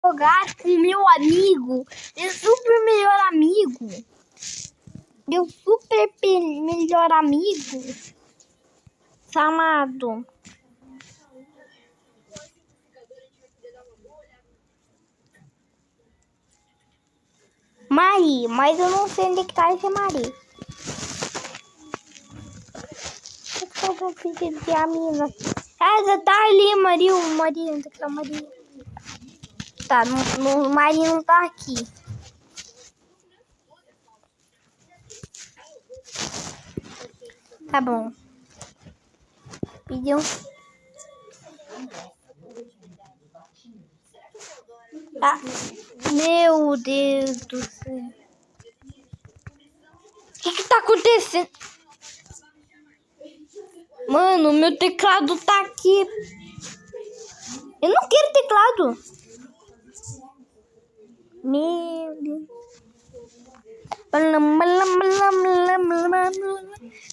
Jogar com meu amigo, meu super melhor amigo. Meu super melhor amigo. Chamado Mari, mas eu não sei onde é que tá esse Mari. Eu vou pedir a mina. Ah, tá ali, Maria. Maria, onde é que tá Maria? Tá, no Maria não tá aqui. Tá bom. Pediu. Ah, meu Deus do céu. O que tá acontecendo? Mano, meu teclado tá aqui. Eu não quero teclado. Meu Deus.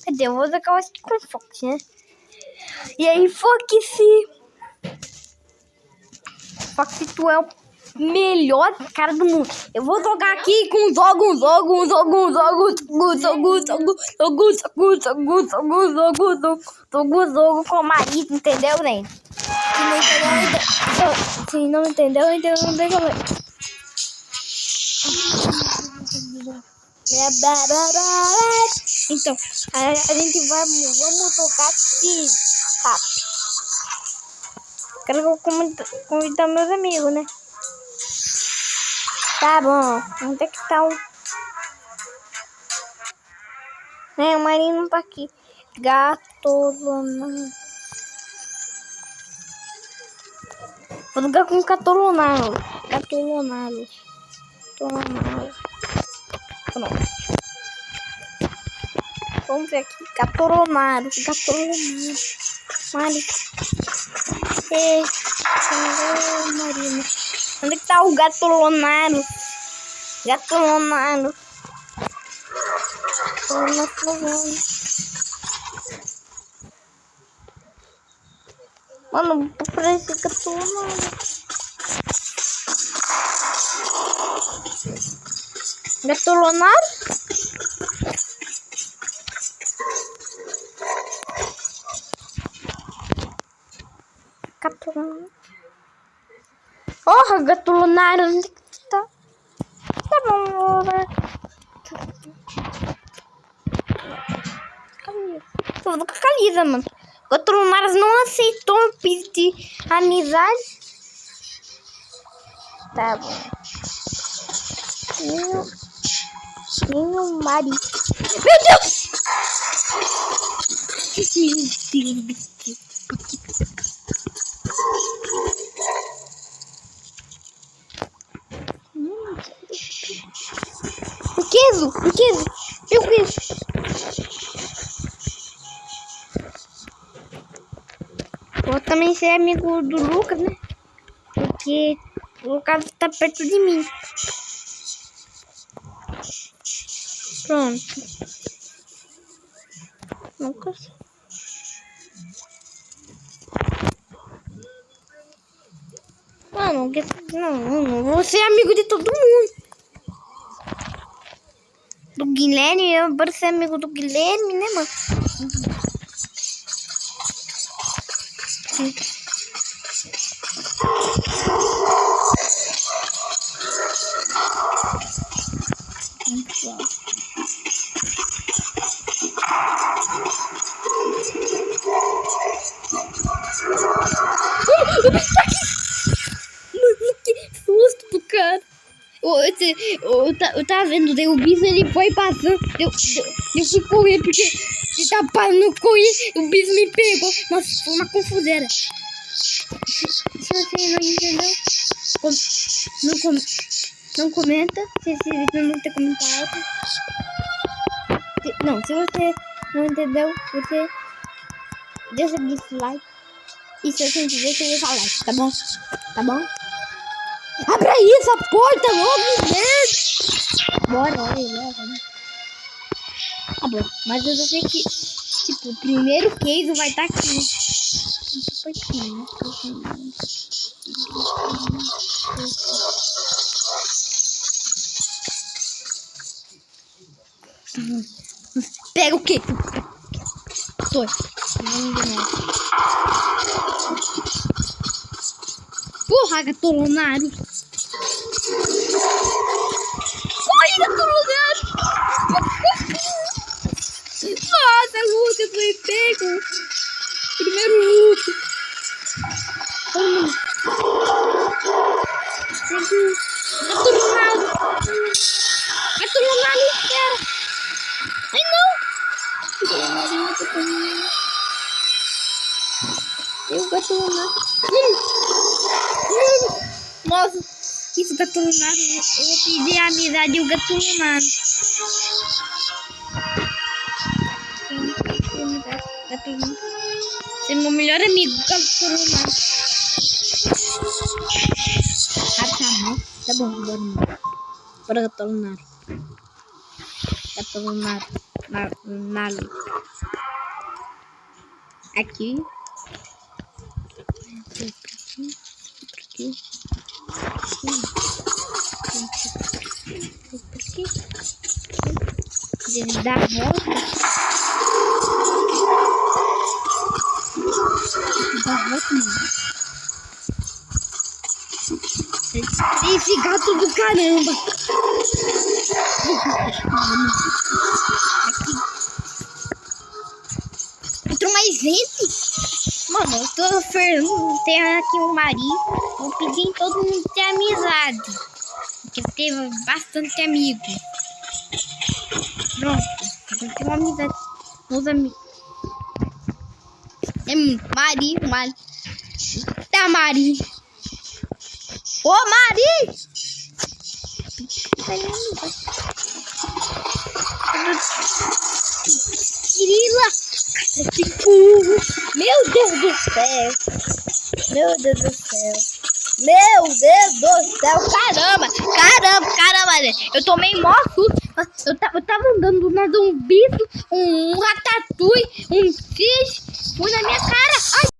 Cadê? Eu vou usar aqui com Fox, né? E aí, Fox, tu é o melhor cara do mundo. Eu vou jogar aqui com jogo com o marido, entendeu, né? Se não entendeu, então não tem problema. Então, a gente vamos jogar aqui, sabe? Quero convidar meus amigos, né? Tá bom. Onde é que tá o... O Marinho não tá aqui. Gatolonaro. Vou jogar com Gatolonaro. Pronto. Vamos ver aqui. Gatolonaro. Mari. Marina. Onde é que tá o Gatolonaro? Mano, parece Gatolonaro. Oh, Gatolonaro, onde que tu tá? Tá bom, eu vou com a Calisa, mano. Gatolonaro não aceitou o pedido de amizade. Tá bom. Meu marido. Meu Deus! Meu Deus. O queijo. Meu queijo. Vou também ser amigo do Lucas, né? Porque o Lucas tá perto de mim. Pronto. Lucas. Mano, não vou ser amigo de todo mundo. Do Guilherme, eu vou ser amigo do Guilherme, né, mano? Que susto, cara. Eu tava vendo, daí o bicho ele foi passando, eu fui correr porque ele tava parando correr, o bicho me pegou. Nossa, foi uma confusera. Se você não entendeu, não comenta, se esse vídeo não ter comentado. Se você não entendeu, você deixa o dislike. E se você entender, você deixa o like, tá bom? Tá bom? Abra aí essa porta logo, né? Bora, né? Tá bom, mas eu só sei que, tipo, o primeiro case vai estar aqui, né? Pega o quê? Tô. Porra, Gatolonário. Corre, Gatolonário. Nossa, Lucas foi pego. Primeiro Lucas. Gatolonário. Gatolonário, espera. Ai, não. Eu Gatolonário. Nossa, isso Gatolonário. Eu vou pedir a amizade do Gatolonário. Você é meu melhor amigo, Gatolonário. Tá bom, bora. Bora, Gatolonário. Gatolonário. Aqui. Ele dá a volta. Dá a volta, mano. Esse gato do caramba. Aqui. Entrou mais gente. Mano, eu tô oferecendo. Tem aqui um Mari. Vou pedir em todo mundo ter amizade. Porque teve bastante amigos. Pronto. Agora tem uma amizade. Meus amigos. É Mari. Tá, Mari. Ô, Mari! Cirila! Que burro! Meu Deus do céu! Caramba, eu tomei mó susto. Eu tava andando do nada, um bicho, um ratatouille, um fish, foi na minha cara. Ai,